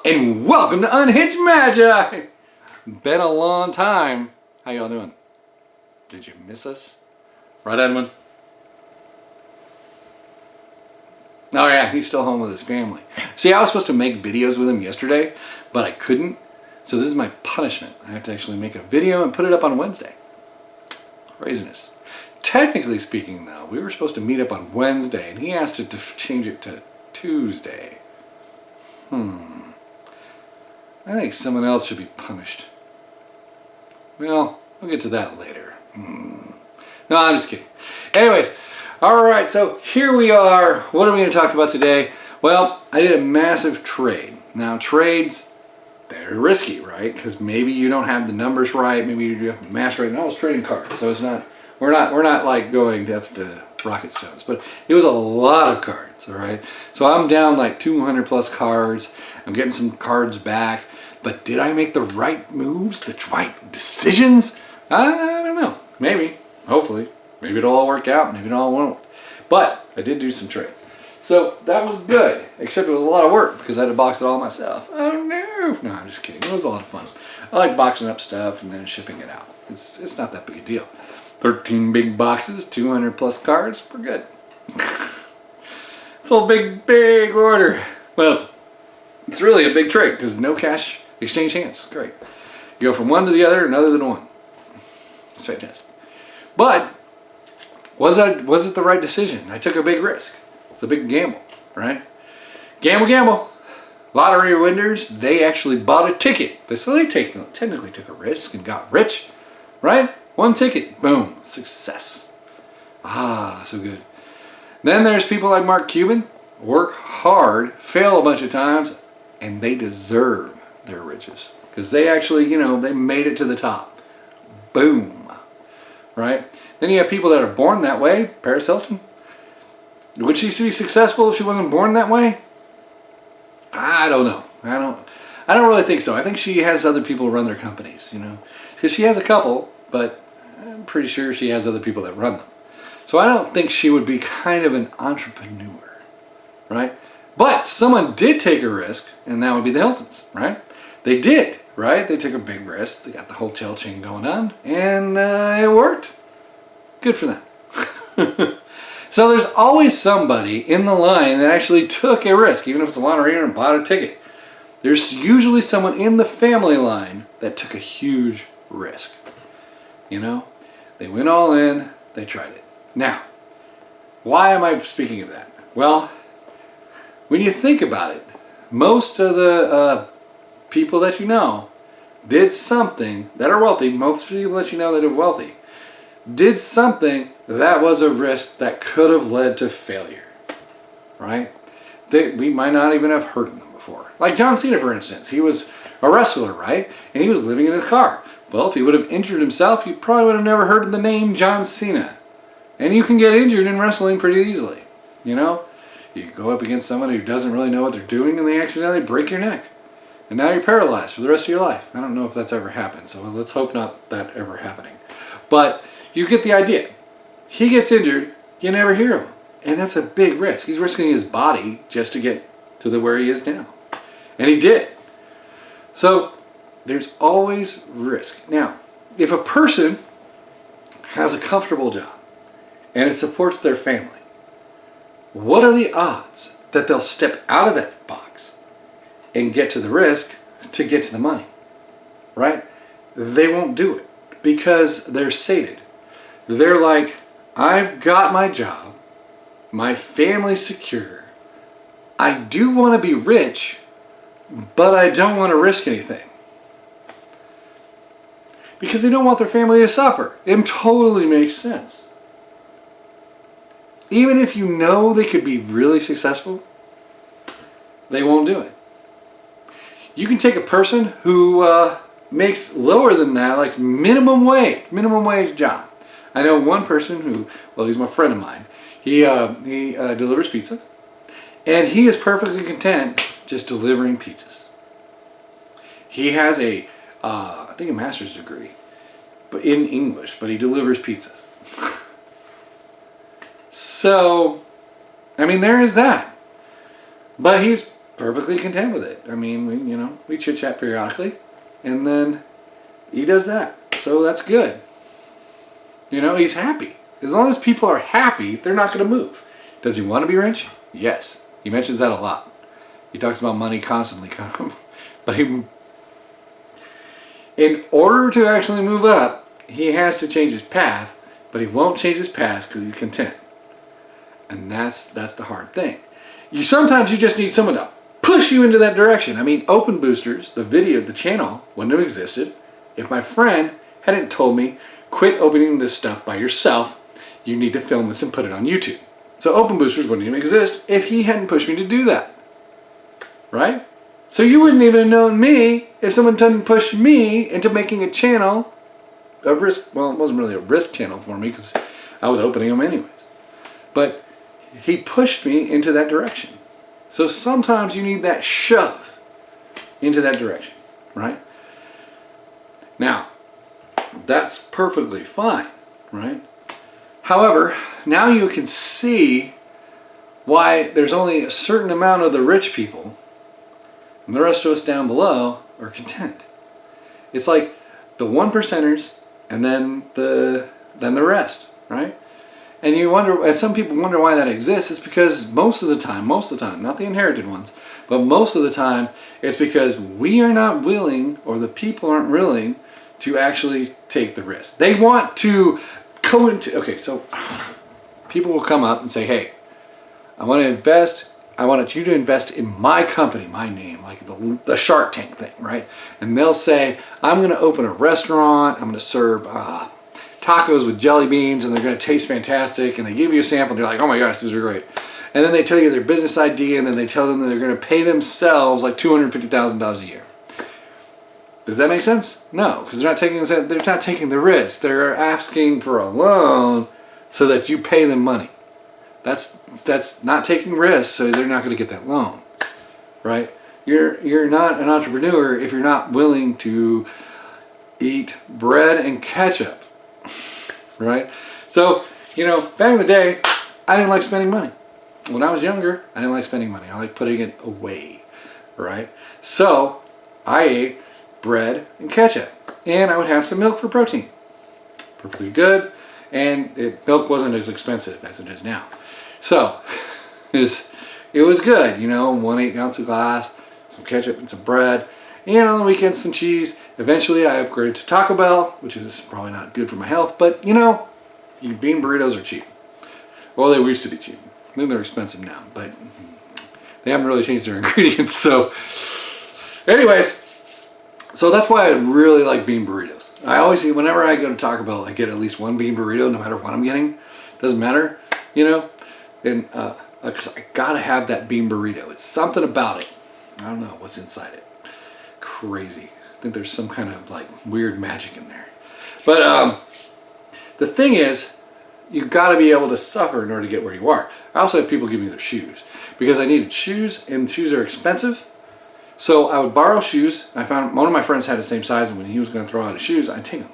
and welcome to Unhinged Magi. Been a long time. How y'all doing? Did you miss us? Right, Edwin? Oh yeah, he's still home with his family. See, I was supposed to make videos with him yesterday, but I couldn't. So this is my punishment. I have to actually make a video and put it up on Wednesday. Craziness. Technically speaking though, we were supposed to meet up on Wednesday and he asked it to change it to Tuesday. I think someone else should be punished. Well, we'll get to that later. No, I'm just kidding. Anyways, alright, so here we are. What are we going to talk about today? Well, I did a massive trade. Now, trades, they're risky, right? Because maybe you don't have the numbers right, maybe you have the math right. And I was trading cards, so it's not, we're not like going to rocket stones, but it was a lot of cards, alright? So I'm down like 200 plus cards. I'm getting some cards back, but did I make the right moves, the right decisions? I don't know. Maybe, hopefully. Maybe it'll all work out, maybe it all won't. But I did do some trades. So that was good, except it was a lot of work because I had to box it all myself. Oh no! No, I'm just kidding. It was a lot of fun. I like boxing up stuff and then shipping it out. It's not that big a deal. 13 big boxes, 200 plus cards, we're good. It's a big order. Well, it's really a big trade because no cash exchange hands. Great. You go from one to the other and other than one. It's fantastic. But was it the right decision? I took a big risk. It's a big gamble, right? Gamble. Lottery winners, they actually bought a ticket. So they technically took a risk and got rich, right? One ticket, boom, success. Ah, so good. Then there's people like Mark Cuban, work hard, fail a bunch of times, and they deserve their riches. Because they actually, they made it to the top. Boom. Right? Then you have people that are born that way. Paris Hilton. Would she be successful if she wasn't born that way? I don't know. I don't really think so. I think she has other people run their companies, Because she has a couple, but I'm pretty sure she has other people that run them. So I don't think she would be kind of an entrepreneur, right? But someone did take a risk, and that would be the Hiltons, right? They did, right? They took a big risk. They got the hotel chain going on, and it worked. Good for them. So there's always somebody in the line that actually took a risk, even if it's a lottery or bought a ticket. There's usually someone in the family line that took a huge risk. They went all in, they tried it. Now, why am I speaking of that? Well, when you think about it, most of the people that you know did something that are wealthy, most people that you know that are wealthy, did something that was a risk that could have led to failure, right? We might not even have heard of them before. Like John Cena, for instance. He was a wrestler, right? And he was living in his car. Well, if he would have injured himself, you probably would have never heard of the name John Cena. And you can get injured in wrestling pretty easily, You go up against someone who doesn't really know what they're doing and they accidentally break your neck. And now you're paralyzed for the rest of your life. I don't know if that's ever happened, so let's hope not that ever happening. But you get the idea. He gets injured, you never hear of him. And that's a big risk. He's risking his body just to get to where he is now. And he did. So there's always risk. Now, if a person has a comfortable job and it supports their family, what are the odds that they'll step out of that box and get to the risk to get to the money? Right? They won't do it because they're sated. They're like, I've got my job, my family's secure, I do want to be rich, but I don't want to risk anything. Because they don't want their family to suffer. It totally makes sense. Even if you know they could be really successful, they won't do it. You can take a person who makes lower than that, like minimum wage job. I know one person who, well, he's my friend of mine. He delivers pizza, and he is perfectly content just delivering pizzas. He has I think a master's degree, but in English, but he delivers pizzas. So, I mean, there is that. But he's perfectly content with it. I mean, we chit chat periodically, and then he does that. So that's good. He's happy. As long as people are happy, they're not going to move. Does he want to be rich? Yes. He mentions that a lot. He talks about money constantly, but in order to actually move up, he has to change his path, but he won't change his path because he's content. And that's the hard thing. Sometimes you just need someone to push you into that direction. I mean, Open Boosters, the channel wouldn't have existed if my friend hadn't told me, quit opening this stuff by yourself. You need to film this and put it on YouTube. So Open Boosters wouldn't even exist if he hadn't pushed me to do that. Right? So you wouldn't even have known me if someone didn't push me into making a channel, a risk, well, it wasn't really a risk channel for me because I was opening them anyways. But he pushed me into that direction. So sometimes you need that shove into that direction, right? Now, that's perfectly fine, right? However, now you can see why there's only a certain amount of the rich people and the rest of us down below are content. It's like the 1%ers and then the rest, right? And you wonder, and some people wonder why that exists. It's because most of the time, not the inherited ones, but most of the time, it's because we are not willing, or the people aren't willing, to actually take the risk. They want to go into, okay, so people will come up and say, hey, I want you to invest in my company, my name, like the Shark Tank thing, right? And they'll say, I'm going to open a restaurant, I'm going to serve tacos with jelly beans, and they're going to taste fantastic, and they give you a sample, and you're like, oh my gosh, these are great. And then they tell you their business idea, and then they tell them that they're going to pay themselves like $250,000 a year. Does that make sense? No, because they're not taking the risk. They're asking for a loan so that you pay them money. That's not taking risks, so they're not going to get that loan, right? You're not an entrepreneur if you're not willing to eat bread and ketchup, right? So, back in the day, I didn't like spending money. When I was younger, I didn't like spending money. I like putting it away, right? So, I ate bread and ketchup, and I would have some milk for protein. Perfectly good, and milk wasn't as expensive as it is now. So, it was good, 1 8-ounce glass, some ketchup and some bread, and on the weekends some cheese. Eventually I upgraded to Taco Bell, which is probably not good for my health, but bean burritos are cheap. Well, they used to be cheap. I think they're expensive now, but they haven't really changed their ingredients. So, anyways, so that's why I really like bean burritos. I always see, whenever I go to Taco Bell, I get at least one bean burrito, no matter what I'm getting. Doesn't matter, And because I gotta have that bean burrito. It's something about it. I don't know what's inside it. Crazy. I think there's some kind of like weird magic in there. But the thing is, you gotta be able to suffer in order to get where you are. I also had people give me their shoes because I needed shoes, and shoes are expensive. So I would borrow shoes. I found one of my friends had the same size, and when he was going to throw out his shoes, I'd take them.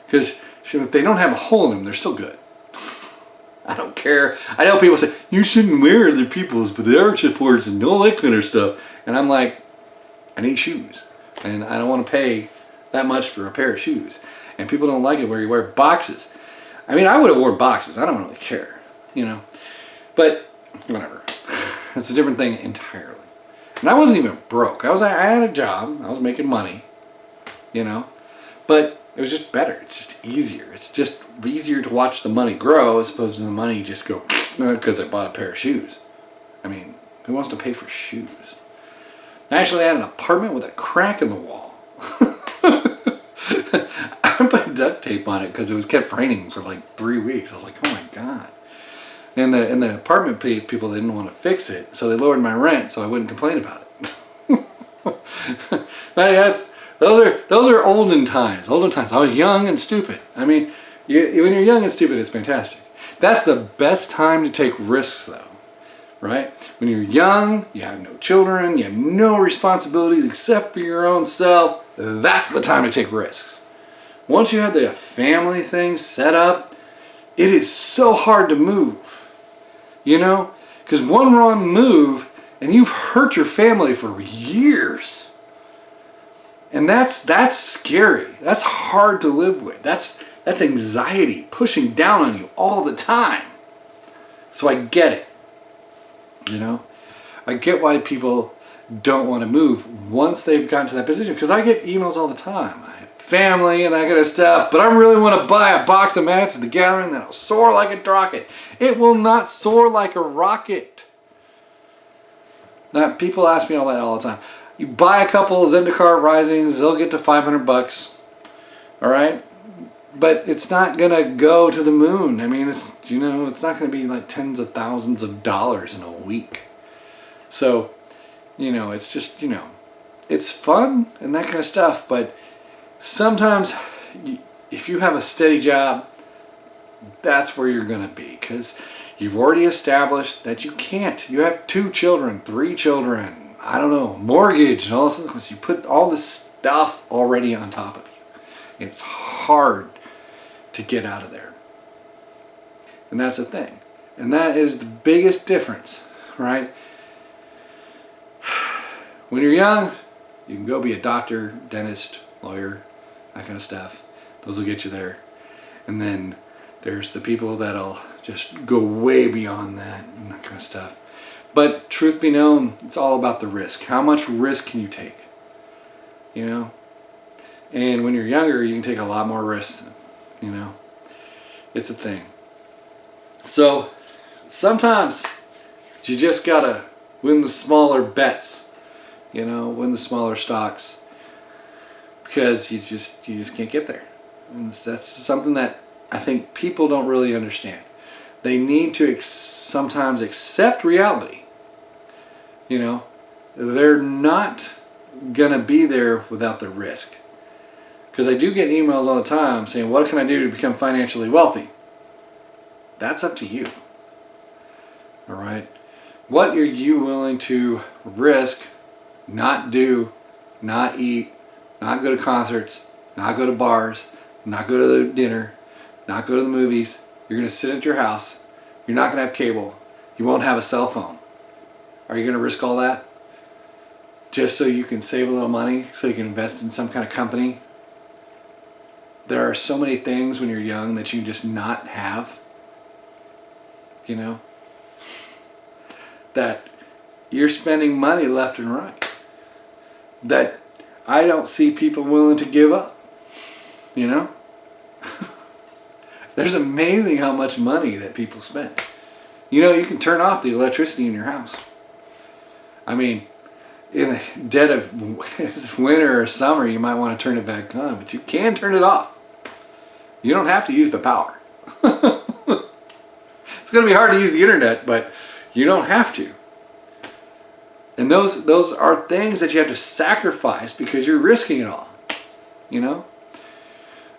Because if they don't have a hole in them, they're still good. I don't care. I know people say, you shouldn't wear other people's, but the arch supports and all that kind of stuff. And I'm like, I need shoes. And I don't want to pay that much for a pair of shoes. And people don't like it where you wear boxes. I mean, I would have worn boxes. I don't really care, But whatever. It's a different thing entirely. And I wasn't even broke. I had a job. I was making money, But it was just better. It's just easier. It's just easier to watch the money grow as opposed to the money just go because I bought a pair of shoes. I mean, who wants to pay for shoes? I actually had an apartment with a crack in the wall. I put duct tape on it because it was kept raining for like 3 weeks. I was like, oh my God. And the apartment people didn't want to fix it, so they lowered my rent so I wouldn't complain about it. Those are olden times. Olden times. I was young and stupid. I mean, when you're young and stupid, it's fantastic. That's the best time to take risks, though, right? When you're young, you have no children, you have no responsibilities except for your own self. That's the time to take risks. Once you have the family thing set up, it is so hard to move. Because one wrong move And you've hurt your family for years. And that's scary. That's hard to live with. That's anxiety pushing down on you all the time. So I get it. You know? I get why people don't want to move once they've gotten to that position. Because I get emails all the time. I have family and that kind of stuff. But I really want to buy a box of Magic at the Gathering that'll soar like a rocket. It will not soar like a rocket. Now, people ask me all that all the time. You buy a couple of Zendikar Risings, they'll get to $500. All right? But it's not going to go to the moon. I mean, it's, you know, it's not going to be like tens of thousands of dollars in a week. So, you know, it's just, you know, it's fun and that kind of stuff. But sometimes if you have a steady job, that's where you're going to be. Because you've already established that you can't. You have 2 children, 3 children. I don't know, mortgage and all this, because you put all this stuff already on top of you. It's hard to get out of there. And that's the thing. And that is the biggest difference, right? When you're young, you can go be a doctor, dentist, lawyer, that kind of stuff. Those will get you there. And then there's the people that'll just go way beyond that and that kind of stuff. But truth be known, it's all about the risk. How much risk can you take? You know? And when you're younger, you can take a lot more risks. You know? It's a thing. So, sometimes you just gotta win the smaller bets. You know? Win the smaller stocks. Because you just can't get there. And that's something that I think people don't really understand. They need to sometimes accept reality. You know, they're not going to be there without the risk. Because I do get emails all the time saying, what can I do to become financially wealthy? That's up to you. All right? What are you willing to risk, not do, not eat, not go to concerts, not go to bars, not go to the dinner, not go to the movies? You're going to sit at your house. You're not going to have cable. You won't have a cell phone. Are you going to risk all that? Just so you can save a little money, so you can invest in some kind of company? There are so many things when you're young that you just not have. You know? That you're spending money left and right. That I don't see people willing to give up. You know? There's amazing how much money that people spend. You know, you can turn off the electricity in your house. I mean, in the dead of winter or summer, you might want to turn it back on, but you can turn it off. You don't have to use the power. It's going to be hard to use the internet, but you don't have to. And those are things that you have to sacrifice because you're risking it all. You know?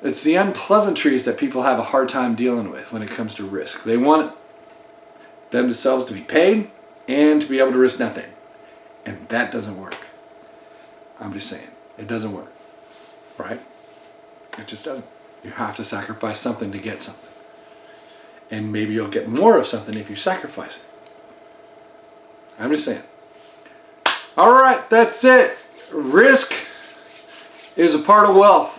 It's the unpleasantries that people have a hard time dealing with when it comes to risk. They want themselves to be paid and to be able to risk nothing. And that doesn't work. I'm just saying. It doesn't work. Right? It just doesn't. You have to sacrifice something to get something. And maybe you'll get more of something if you sacrifice it. I'm just saying. Alright, that's it. Risk is a part of wealth.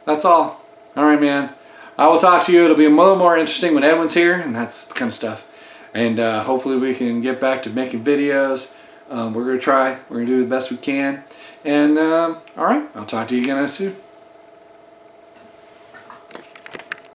That's all. Alright, man. I will talk to you. It'll be a little more interesting when Edwin's here, and that's the kind of stuff. And hopefully we can get back to making videos. We're going to try. We're going to do the best we can. And alright, I'll talk to you again soon.